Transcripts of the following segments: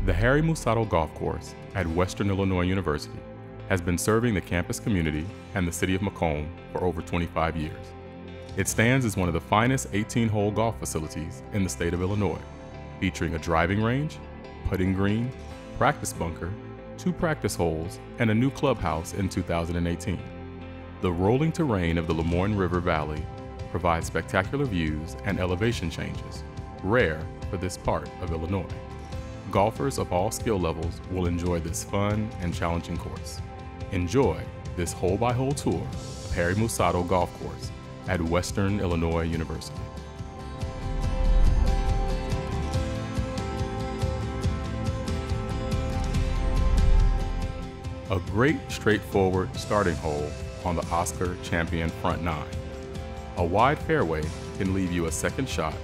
The Harry Mussatto Golf Course at Western Illinois University has been serving the campus community and the city of Macomb for over 25 years. It stands as one of the finest 18-hole golf facilities in the state of Illinois, featuring a driving range, putting green, practice bunker, 2 practice holes, and a new clubhouse in 2018. The rolling terrain of the Lamoine River Valley provides spectacular views and elevation changes, rare for this part of Illinois. Golfers of all skill levels will enjoy this fun and challenging course. Enjoy this hole-by-hole tour of Harry Mussatto Golf Course at Western Illinois University. A great straightforward starting hole on the Oscar Champion front 9. A wide fairway can leave you a second shot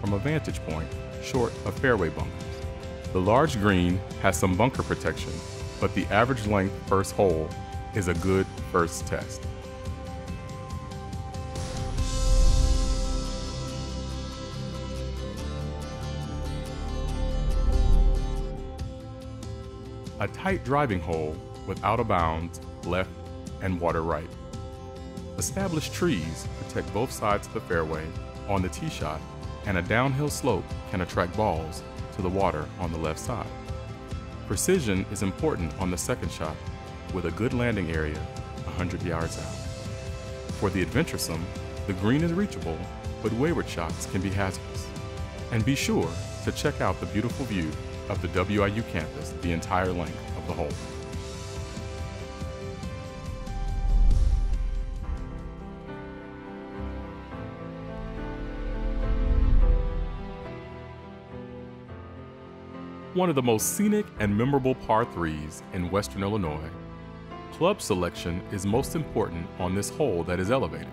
from a vantage point short of fairway bunkers. The large green has some bunker protection, but the average length first hole is a good first test. A tight driving hole with out of bounds left and water right. Established trees protect both sides of the fairway on the tee shot, and a downhill slope can attract balls to the water on the left side. Precision is important on the second shot, with a good landing area 100 yards out. For the adventuresome, the green is reachable, but wayward shots can be hazardous. And be sure to check out the beautiful view of the WIU campus the entire length of the hole. One of the most scenic and memorable par 3s in Western Illinois, club selection is most important on this hole that is elevated,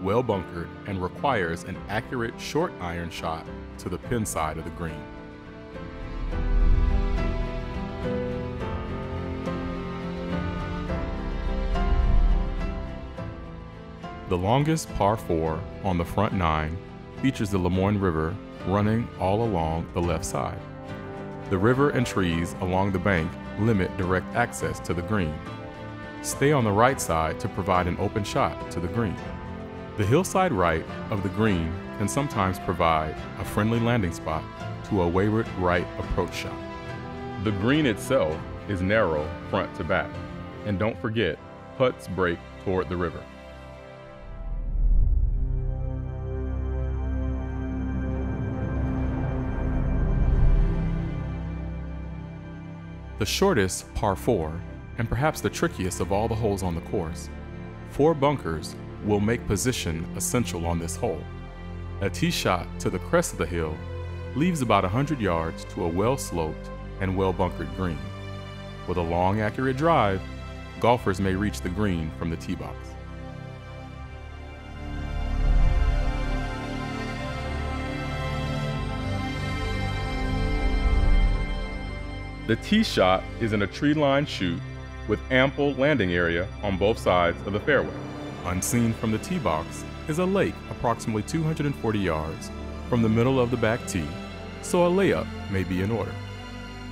well bunkered, and requires an accurate short iron shot to the pin side of the green. The longest par 4 on the front 9 features the Lamoine River running all along the left side. The river and trees along the bank limit direct access to the green. Stay on the right side to provide an open shot to the green. The hillside right of the green can sometimes provide a friendly landing spot to a wayward right approach shot. The green itself is narrow front to back, and don't forget, putts break toward the river. The shortest par 4, and perhaps the trickiest of all the holes on the course, 4 bunkers will make position essential on this hole. A tee shot to the crest of the hill leaves about 100 yards to a well-sloped and well-bunkered green. With a long, accurate drive, golfers may reach the green from the tee box. The tee shot is in a tree-lined chute with ample landing area on both sides of the fairway. Unseen from the tee box is a lake approximately 240 yards from the middle of the back tee, so a layup may be in order.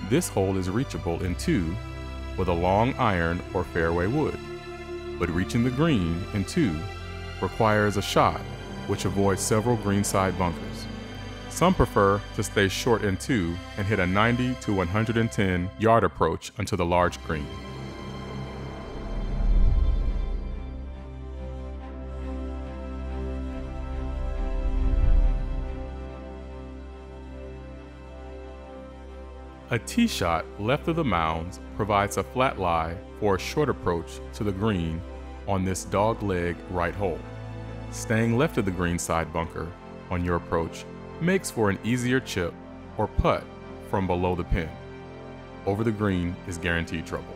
This hole is reachable in 2 with a long iron or fairway wood, but reaching the green in 2 requires a shot which avoids several greenside bunkers. Some prefer to stay short in 2 and hit a 90 to 110 yard approach onto the large green. A tee shot left of the mounds provides a flat lie for a short approach to the green on this dogleg right hole. Staying left of the green side bunker on your approach makes for an easier chip or putt from below the pin. Over the green is guaranteed trouble.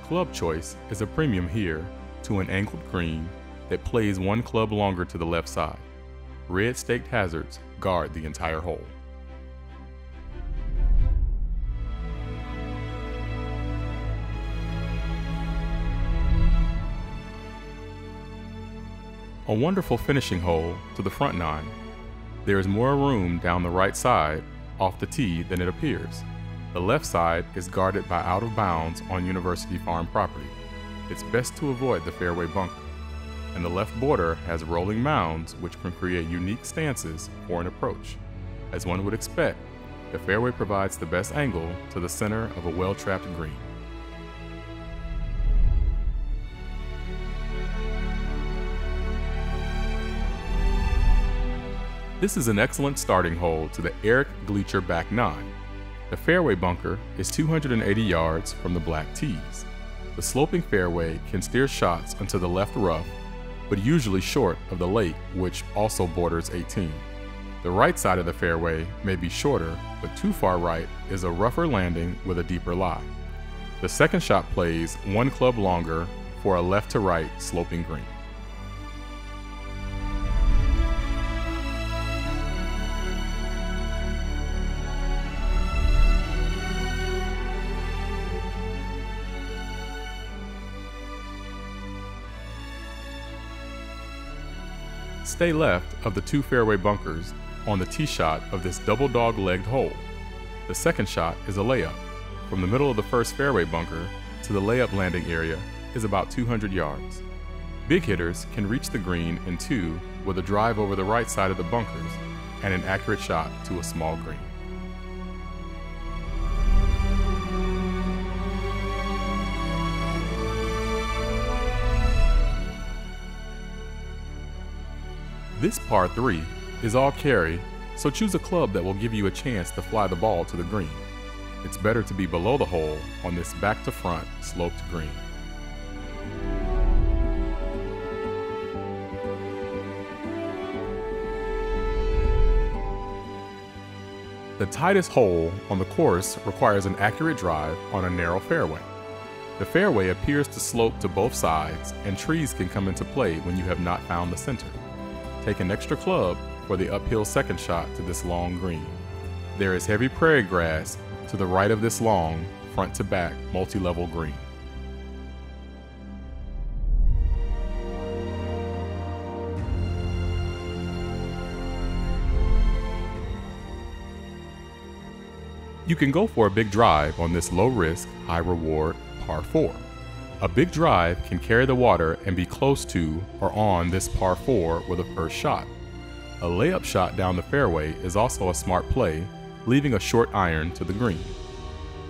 Club choice is a premium here to an angled green that plays 1 club longer to the left side. Red staked hazards guard the entire hole. a wonderful finishing hole to the front nine. There is more room down the right side off the tee than it appears. The left side is guarded by out of bounds on University Farm property. It's best to avoid the fairway bunker. And the left border has rolling mounds which can create unique stances for an approach. As one would expect, the fairway provides the best angle to the center of a well-trapped green. This is an excellent starting hole to the Eric Gleacher back nine. The fairway bunker is 280 yards from the black tees. The sloping fairway can steer shots into the left rough, but usually short of the lake, which also borders 18. The right side of the fairway may be shorter, but too far right is a rougher landing with a deeper lie. The second shot plays one club longer for a left to right sloping green. Stay left of the two fairway bunkers on the tee shot of this double dog-legged hole. The second shot is a layup. From the middle of the first fairway bunker to the layup landing area is about 200 yards. Big hitters can reach the green in two with a drive over the right side of the bunkers and an accurate shot to a small green. This par 3 is all carry, so choose a club that will give you a chance to fly the ball to the green. It's better to be below the hole on this back to front sloped green. The tightest hole on the course requires an accurate drive on a narrow fairway. The fairway appears to slope to both sides, and trees can come into play when you have not found the center. Take an extra club for the uphill second shot to this long green. There is heavy prairie grass to the right of this long, front to back, multi-level green. You can go for a big drive on this low-risk, high-reward par 4. A big drive can carry the water and be close to or on this par 4 with a first shot. A layup shot down the fairway is also a smart play, leaving a short iron to the green.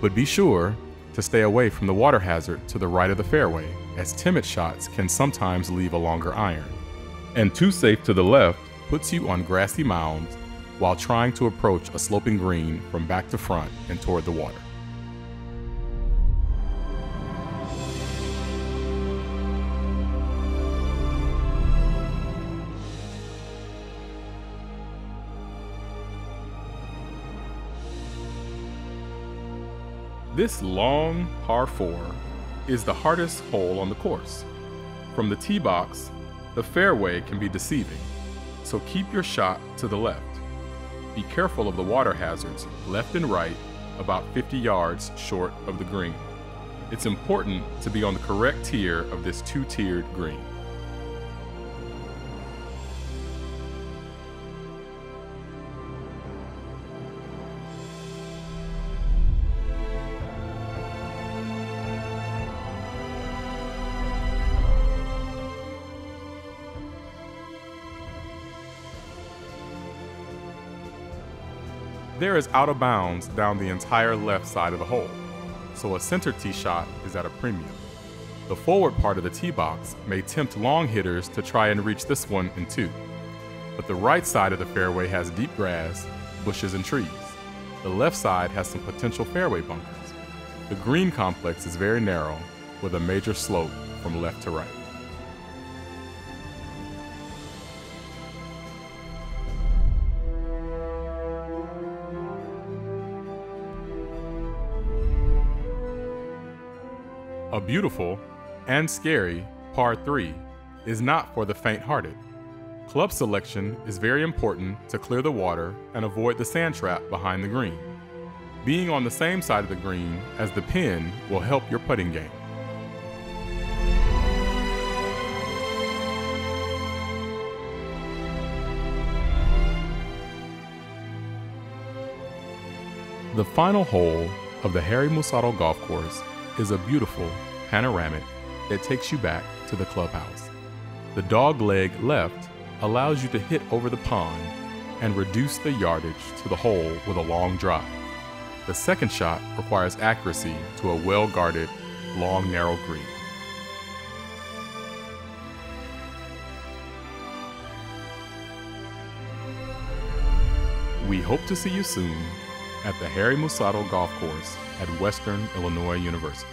But be sure to stay away from the water hazard to the right of the fairway, as timid shots can sometimes leave a longer iron. And too safe to the left puts you on grassy mounds while trying to approach a sloping green from back to front and toward the water. This long par 4 is the hardest hole on the course. From the tee box, the fairway can be deceiving, so keep your shot to the left. Be careful of the water hazards left and right, about 50 yards short of the green. It's important to be on the correct tier of this two-tiered green. There is out of bounds down the entire left side of the hole, so a center tee shot is at a premium. The forward part of the tee box may tempt long hitters to try and reach this one in two, but the right side of the fairway has deep grass, bushes, and trees. The left side has some potential fairway bunkers. The green complex is very narrow, with a major slope from left to right. A beautiful and scary par 3 is not for the faint-hearted. Club selection is very important to clear the water and avoid the sand trap behind the green. Being on the same side of the green as the pin will help your putting game. The final hole of the Harry Mussatto Golf Course is a beautiful panoramic that takes you back to the clubhouse. The dogleg left allows you to hit over the pond and reduce the yardage to the hole with a long drive. The second shot requires accuracy to a well-guarded, long, narrow green. We hope to see you soon at the Harry Mussatto Golf Course at Western Illinois University.